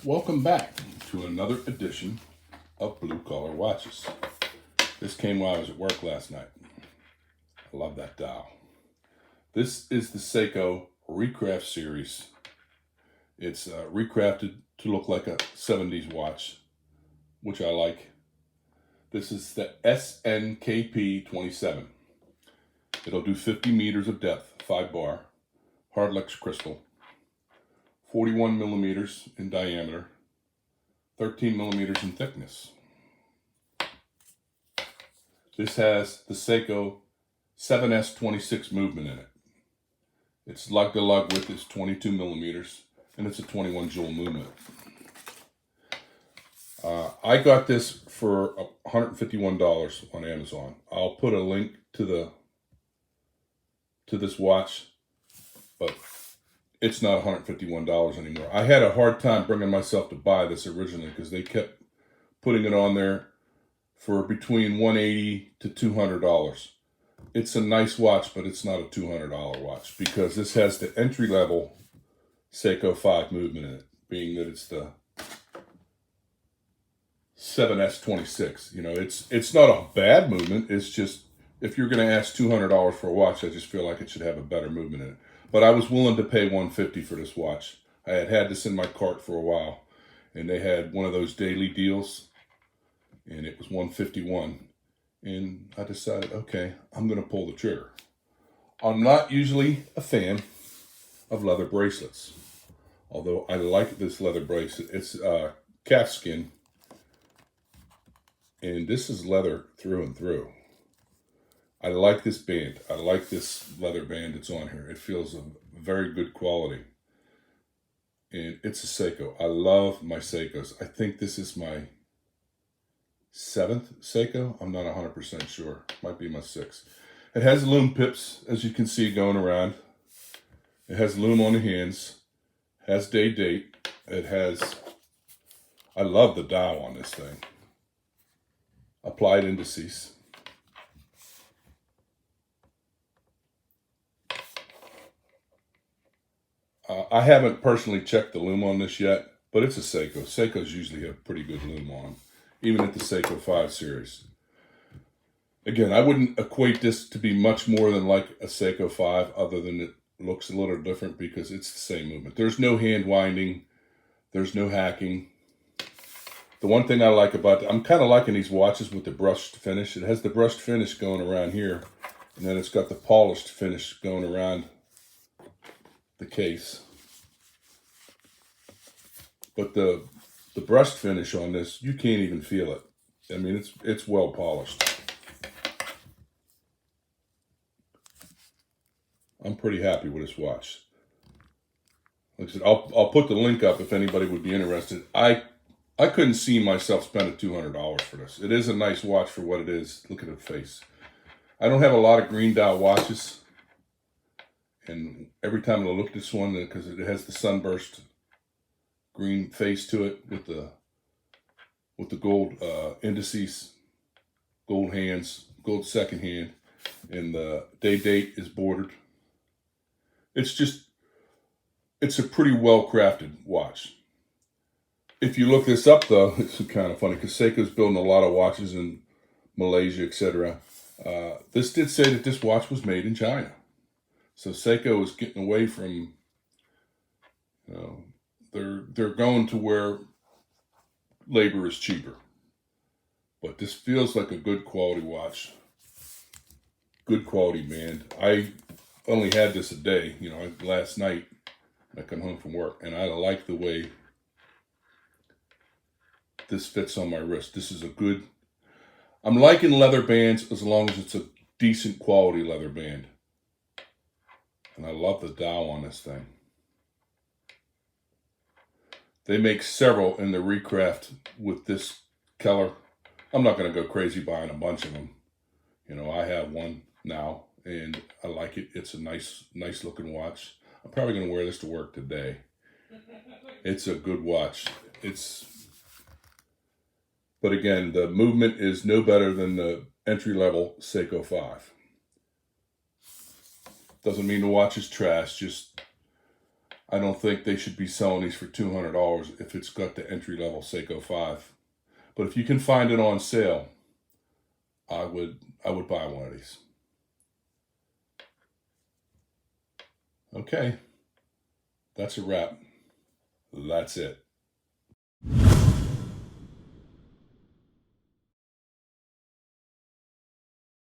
Welcome back to another edition of Blue Collar Watches. This came while I was at work last night. I love that dial. This is the Seiko Recraft series. It's recrafted to look like a 70s watch, which I like. This is the SNKP27. It'll do 50 meters of depth, 5 bar, hardlex crystal, 41 millimeters in diameter, 13 millimeters in thickness. This has the Seiko 7S26 movement in it. Its lug to lug width is 22 millimeters and it's a 21 jewel movement. I got this for $151 on Amazon. I'll put a link to this watch, but it's not $151 anymore. I had a hard time bringing myself to buy this originally because they kept putting it on there for between $180 to $200. It's a nice watch, but it's not a $200 watch because this has the entry-level Seiko 5 movement in it, being that it's the 7S26. You know, it's not a bad movement. It's just, if you're going to ask $200 for a watch, I just feel like it should have a better movement in it. But I was willing to pay $150 for this watch. I had this in my cart for a while, and they had one of those daily deals, and it was $151. And I decided, okay, I'm going to pull the trigger. I'm not usually a fan of leather bracelets, although I like this leather bracelet. It's calf skin, and this is leather through and through. I like this band. I like this leather band that's on here. It feels of very good quality. And it's a Seiko. I love my Seikos. I think this is my 7th Seiko. I'm not 100% sure. Might be my 6th. It has loom pips, as you can see, going around. It has loom on the hands. Has date. It has... I love the dial on this thing. Applied indices. I haven't personally checked the loom on this yet, but it's a Seiko. Seikos usually have pretty good loom on them, even at the Seiko 5 series. Again, I wouldn't equate this to be much more than like a Seiko 5, other than it looks a little different because it's the same movement. There's no hand winding. There's no hacking. The one thing I like about it, I'm kind of liking these watches with the brushed finish. It has the brushed finish going around here, and then it's got the polished finish going around the case. But the brushed finish on this, you can't even feel it. I mean, it's well polished. I'm pretty happy with this watch. Like I said, I'll put the link up if anybody would be interested. I couldn't see myself spending $200 for this. It is a nice watch for what it is. Look at the face. I don't have a lot of green dial watches. And every time I look at this one, because it has the sunburst green face to it with the gold indices, gold hands, gold second hand, and the date is bordered. It's a pretty well crafted watch. If you look this up though, it's kind of funny because Seiko's building a lot of watches in Malaysia, etc. This did say that this watch was made in China. So Seiko is getting away from, they're going to where labor is cheaper. But this feels like a good quality watch. Good quality band. I only had this a day, last night. I come home from work, and I like the way this fits on my wrist. This is a good, I'm liking leather bands as long as it's a decent quality leather band. And I love the dial on this thing. They make several in the Recraft with this color. I'm not going to go crazy buying a bunch of them. I have one now, and I like it. It's a nice looking watch. I'm probably going to wear this to work today. It's a good watch. But again, the movement is no better than the entry-level Seiko 5. Doesn't mean the watch is trash, just I don't think they should be selling these for $200 if it's got the entry-level Seiko 5. But if you can find it on sale, I would buy one of these. Okay, that's a wrap. That's it.